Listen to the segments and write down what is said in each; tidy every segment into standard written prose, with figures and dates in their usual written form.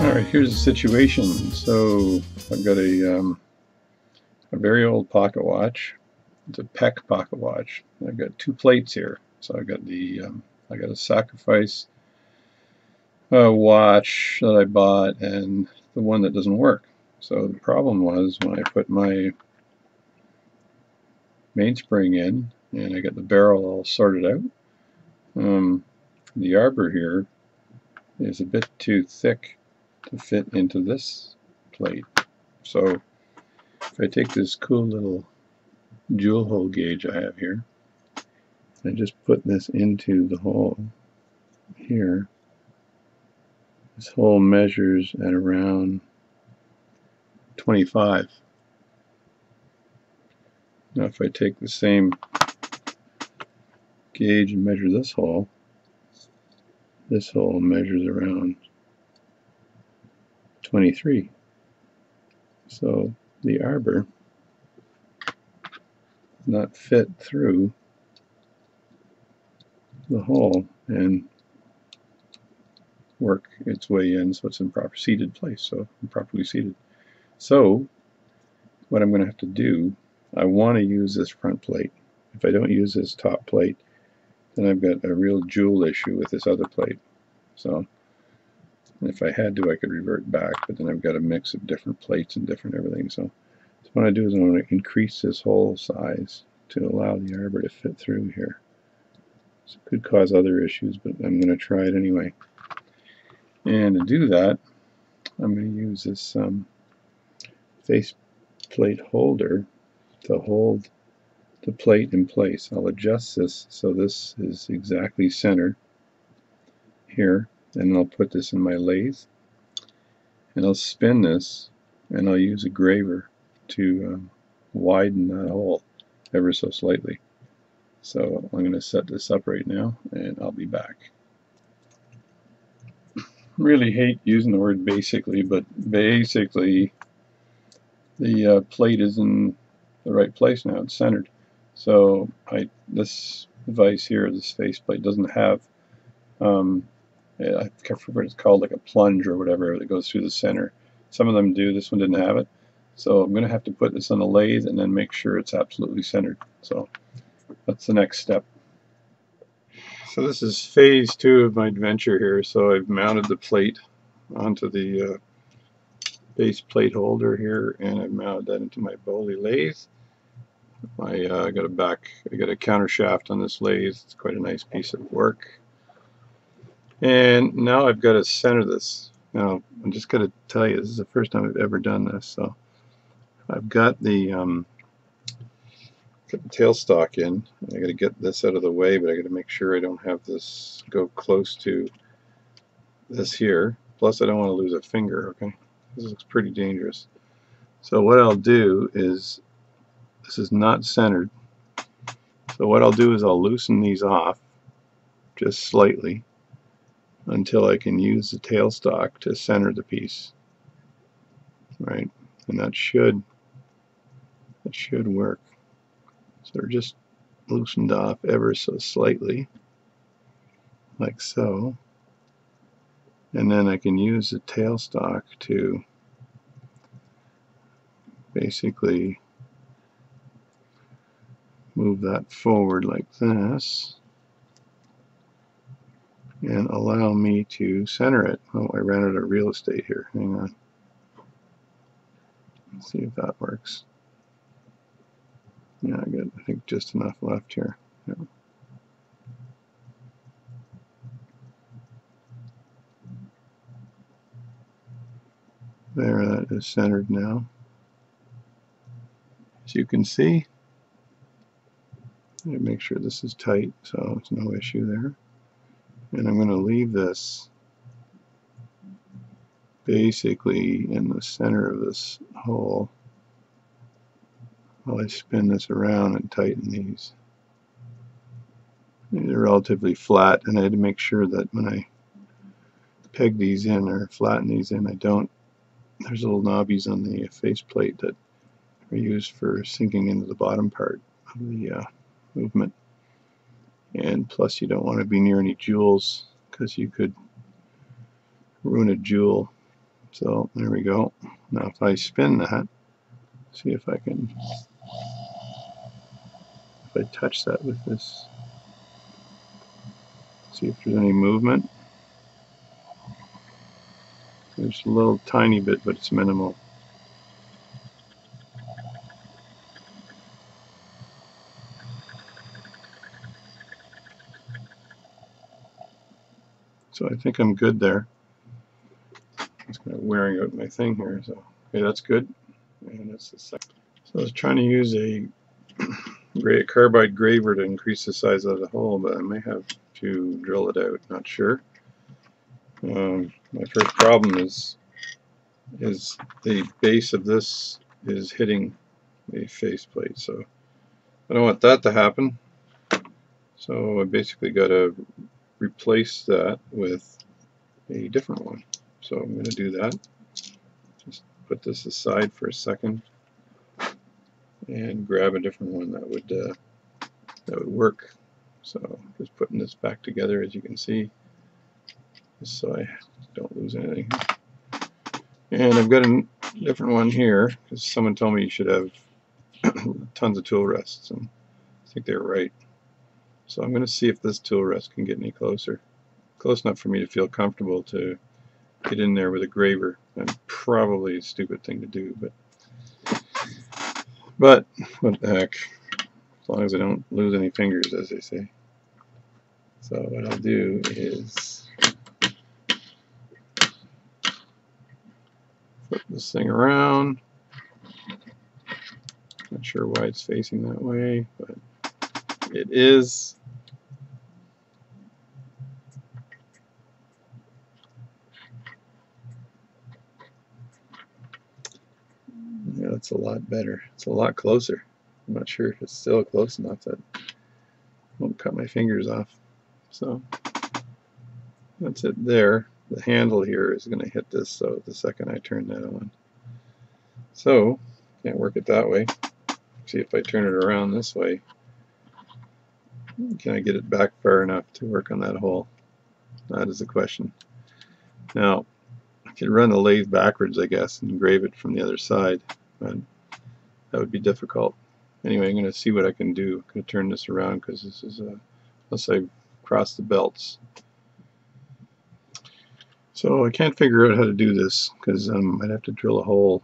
Alright, here's the situation. So I've got a very old pocket watch. It's a Peck pocket watch. I've got two plates here. So I've got I got a sacrifice watch that I bought and the one that doesn't work. So the problem was when I put my mainspring in and I got the barrel all sorted out, the arbor here is a bit too thick to fit into this plate. So if I take this cool little jewel hole gauge I have here, I just put this into the hole here. This hole measures at around 25. Now if I take the same gauge and measure this hole measures around 23. So the arbor does not fit through the hole and work its way in, so it's in proper seated place, so properly seated. So what I'm going to have to do, I want to use this front plate. If I don't use this top plate, then I've got a real jewel issue with this other plate. So if I had to, I could revert back, but then I've got a mix of different plates and different everything. So what I do is I want to increase this hole size to allow the arbor to fit through here. So it could cause other issues, but I'm going to try it anyway. And to do that, I'm going to use this face plate holder to hold the plate in place. I'll adjust this so this is exactly centered here, and I'll put this in my lathe, and I'll spin this, and I'll use a graver to widen that hole ever so slightly. So I'm going to set this up right now, and I'll be back. Really hate using the word basically, but basically the plate is in the right place now. It's centered. So this device here, this faceplate, doesn't have I can't remember what it's called, like a plunge or whatever that goes through the center. Some of them do. This one didn't have it. So I'm going to have to put this on a lathe and then make sure it's absolutely centered. So that's the next step. So this is phase 2 of my adventure here. So I've mounted the plate onto the base plate holder here, and I've mounted that into my Bowley lathe. I got a counter shaft on this lathe. It's quite a nice piece of work. And now I've got to center this. Now I'm just going to tell you, this is the first time I've ever done this. So I've got the tailstock in. I got to get this out of the way, but I got to make sure I don't have this go close to this here. Plus I don't want to lose a finger. Okay, this looks pretty dangerous. So what I'll do is, this is not centered. So what I'll do is I'll loosen these off just slightly until I can use the tailstock to center the piece. Right, and that should work. So they're just loosened off ever so slightly, like so. And then I can use the tailstock to basically move that forward like this and allow me to center it. Oh, I ran out of real estate here. Hang on. Let's see if that works. Yeah, I think just enough left here. Yeah. There, that is centered now. As you can see, I make sure this is tight, so it's no issue there. And I'm going to leave this basically in the center of this hole while I spin this around and tighten these. These are relatively flat, and I had to make sure that when I peg these in or flatten these in, there's little knobbies on the faceplate that are used for sinking into the bottom part of the movement. And plus you don't want to be near any jewels, because you could ruin a jewel So there we go. Now if I spin that, see if I can, if I touch that with this, see if there's any movement. There's a little tiny bit, but it's minimal. So I think I'm good there. It's kind of wearing out my thing here. So okay, that's good. And that's the second. So I was trying to use a carbide graver to increase the size of the hole, but I may have to drill it out. Not sure. My first problem is the base of this is hitting the faceplate, so I don't want that to happen. So I basically got to replace that with a different one. So I'm going to do that. Just put this aside for a second and grab a different one that would work. So just putting this back together, as you can see, just so I don't lose anything. And I've got a different one here because someone told me you should have tons of tool rests, and I think they're right. So I'm going to see if this tool rest can get any closer. Close enough for me to feel comfortable to get in there with a graver. And probably a stupid thing to do, but what the heck, as long as I don't lose any fingers, as they say. So what I'll do is flip this thing around. Not sure why it's facing that way, but it is. Yeah, that's a lot better. It's a lot closer. I'm not sure if it's still close enough that I won't cut my fingers off. So that's it there. The handle here is going to hit this, so the second I turn that on. So can't work it that way. See if I turn it around this way. Can I get it back far enough to work on that hole? That is the question. Now, I could run the lathe backwards, I guess, and engrave it from the other side, but that would be difficult. Anyway, I'm going to see what I can do. I'm going to turn this around because this is unless I cross the belts. So I can't figure out how to do this because I'd have to drill a hole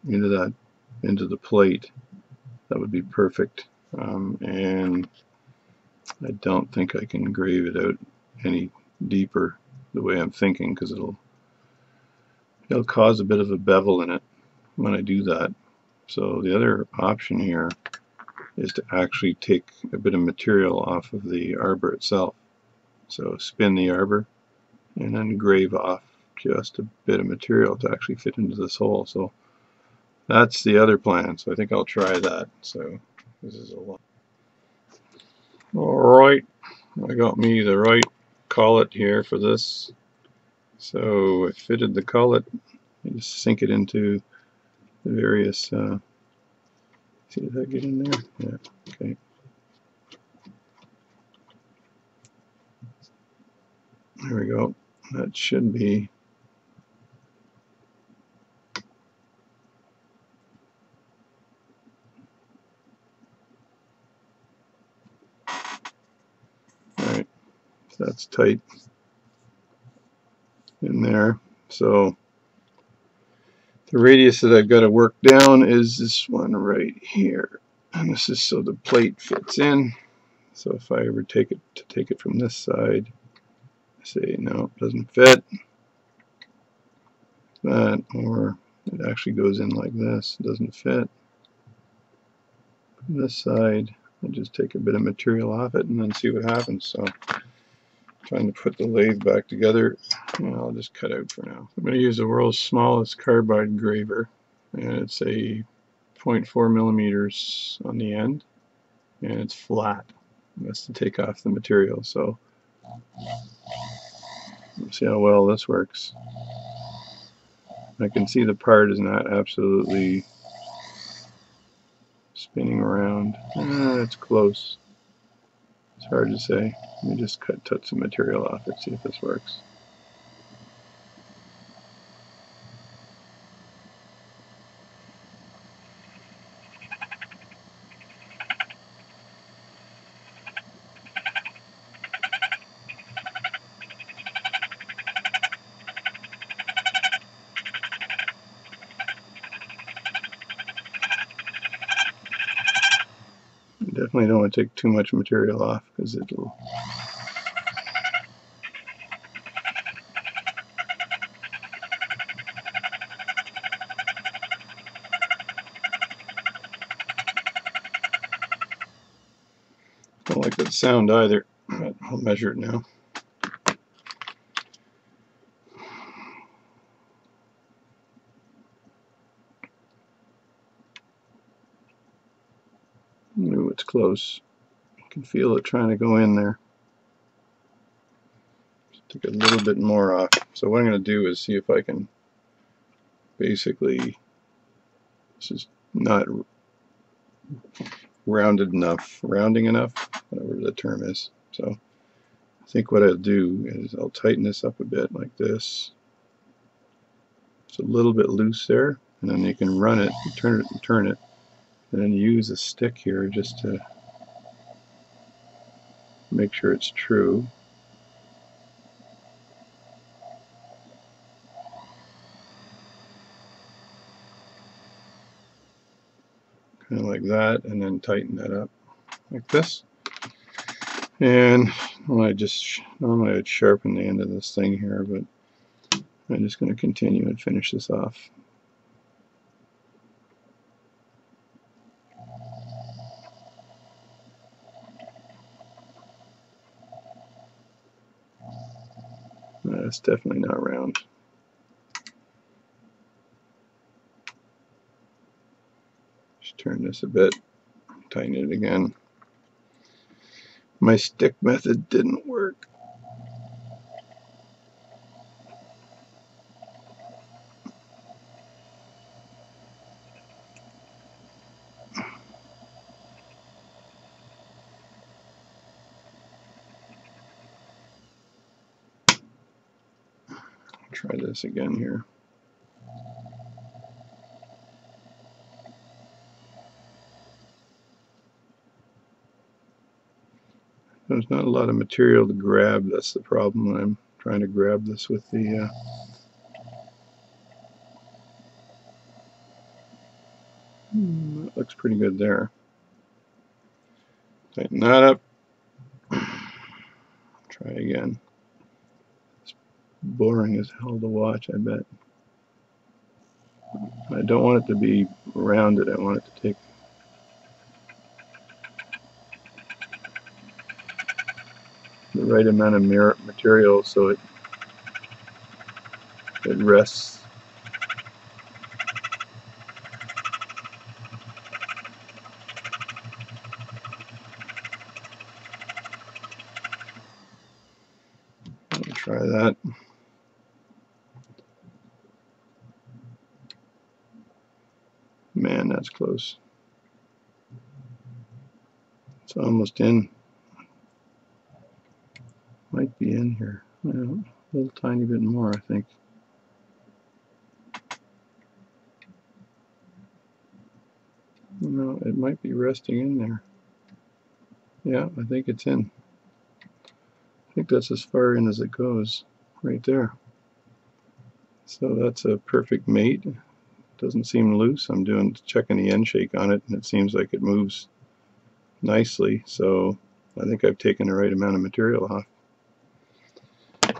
into the plate. That would be perfect, and I don't think I can engrave it out any deeper the way I'm thinking, because it'll cause a bit of a bevel in it when I do that. So the other option here is to actually take a bit of material off of the arbor itself. So spin the arbor and then engrave off just a bit of material to actually fit into this hole. So that's the other plan. So I think I'll try that. So this is a lot. Alright, I got me the right collet here for this. So I fitted the collet. You just sink it into the various, see if I get in there? Yeah, okay. There we go. That should be. Alright, so that's tight in there. So the radius that I've got to work down is this one right here. And this is so the plate fits in. So if I ever take it from this side, I say no, it doesn't fit. That, or it actually goes in like this, it doesn't fit. From this side, I just take a bit of material off it and then see what happens. So trying to put the lathe back together, and I'll just cut out for now. I'm going to use the world's smallest carbide graver, and it's a 0.4 millimeters on the end, and it's flat. That's to take off the material. So let's see how well this works. I can see the part is not absolutely spinning around. It's close. It's hard to say. Let me just touch some material off it, see if this works. definitely don't want to take too much material off because it'll don't like that sound either. But I'll measure it now. Ooh, it's close. You can feel it trying to go in there. Took a little bit more off. So what I'm going to do is see if I can basically, this is not rounding enough, whatever the term is. So I think what I'll do is I'll tighten this up a bit like this. It's a little bit loose there, and then you can run it, and turn it, and then use a stick here just to make sure it's true. Kind of like that, and then tighten that up like this. And normally I'd sharpen the end of this thing here, but I'm just going to continue and finish this off. That's definitely not round. Just turn this a bit, tighten it again. My stick method didn't work. Try this again here. There's not a lot of material to grab. That's the problem when I'm trying to grab this with the that looks pretty good there. Tighten that up. Try again. It's boring as hell to watch, I bet. I don't want it to be rounded. I want it to take the right amount of material so it rests. Let me try that. Man, that's close. It's almost in. Might be in here. Well, a little tiny bit more, I think. No, it might be resting in there. Yeah, I think it's in. I think that's as far in as it goes, right there. So that's a perfect mate. Doesn't seem loose. I'm checking the end shake on it, and it seems like it moves nicely. So I think I've taken the right amount of material off.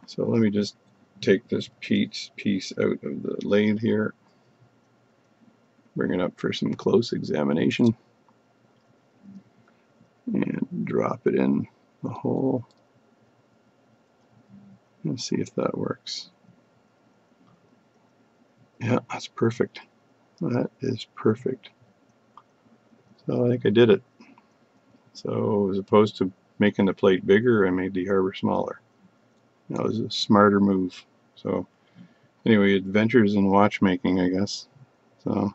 So let me just take this piece out of the lathe here, bring it up for some close examination, and drop it in the hole and see if that works. Yeah, that's perfect. That is perfect. So I think I did it. So as opposed to making the plate bigger, I made the arbor smaller. That was a smarter move. So anyway, adventures in watchmaking, I guess. So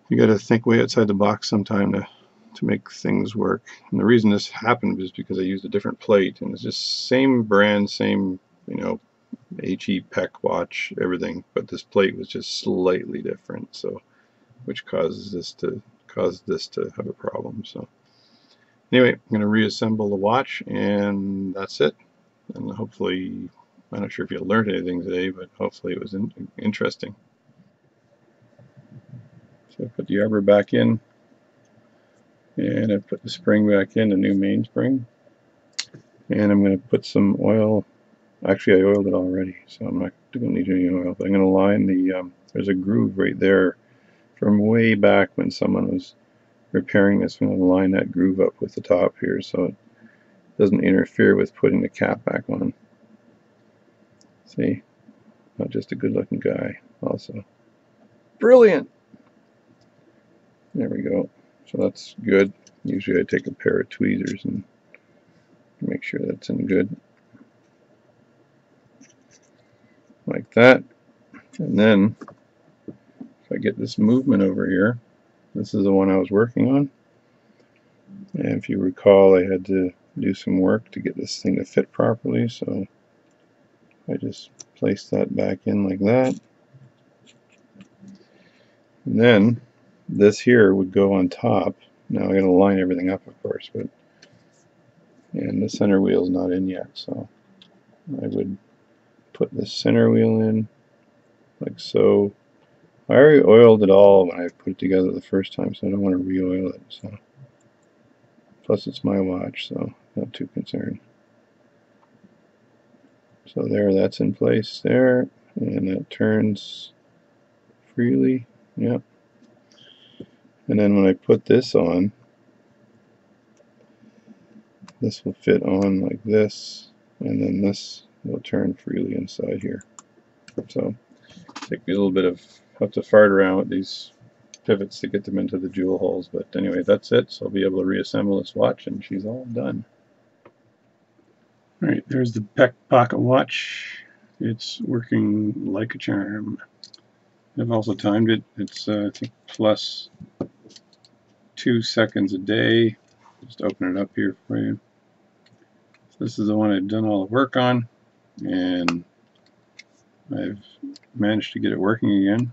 you got to think way outside the box sometime to make things work. And the reason this happened is because I used a different plate, and it's just same brand, same, you know, HE Peck watch, everything, but this plate was just slightly different, so which causes this to have a problem. So anyway, I'm going to reassemble the watch, and that's it. And hopefully, I'm not sure if you learned anything today, but hopefully it was interesting. So I put the arbor back in, And I put the spring back in, a new mainspring. And I'm going to put some oil. Actually, I oiled it already, so I'm not going to need any oil. But I'm going to line the, there's a groove right there from way back when someone was repairing this. I'm going to line that groove up with the top here so it doesn't interfere with putting the cap back on. See? Not just a good looking guy also. Brilliant! There we go. So that's good. Usually I take a pair of tweezers and make sure that's in good. Like that. And then if I get this movement over here, this is the one I was working on. And if you recall, I had to do some work to get this thing to fit properly, so I just place that back in like that. And then this here would go on top. Now I gotta line everything up, of course, but and the center wheel is not in yet, so I would put the center wheel in like so. I already oiled it all when I put it together the first time, so I don't want to re-oil it. So plus it's my watch, so not too concerned. So there, that's in place there, and that turns freely. Yep. And then when I put this on, this will fit on like this, and then this will turn freely inside here. So take me a little bit of, have to fart around with these pivots to get them into the jewel holes, but anyway, that's it. So I'll be able to reassemble this watch, and she's all done. Alright, there's the Peck Pocket watch. It's working like a charm. I've also timed it. It's I think plus 2 seconds a day. Just open it up here for you. So this is the one I've done all the work on, and I've managed to get it working again.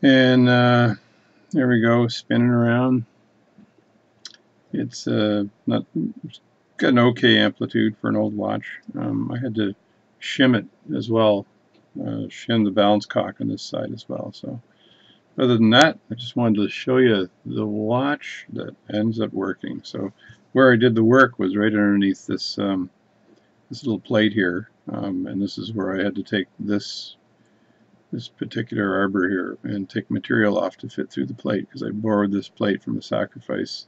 And there we go, spinning around. It's not got an okay amplitude for an old watch. I had to shim it as well, shim the balance cock on this side as well. So other than that, I just wanted to show you the watch that ends up working. So where I did the work was right underneath this this little plate here, and this is where I had to take this particular arbor here and take material off to fit through the plate, because I borrowed this plate from the sacrifice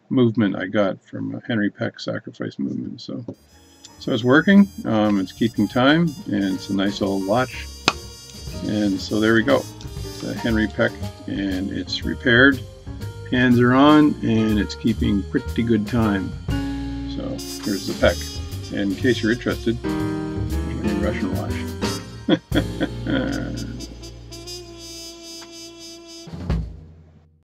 movement I got from Henry Peck sacrifice movement. So it's working, it's keeping time, and it's a nice old watch. And so there we go. It's a Henry Peck, and it's repaired. Hands are on, and it's keeping pretty good time. So here's the Peck. And in case you're interested, here's my new Russian watch.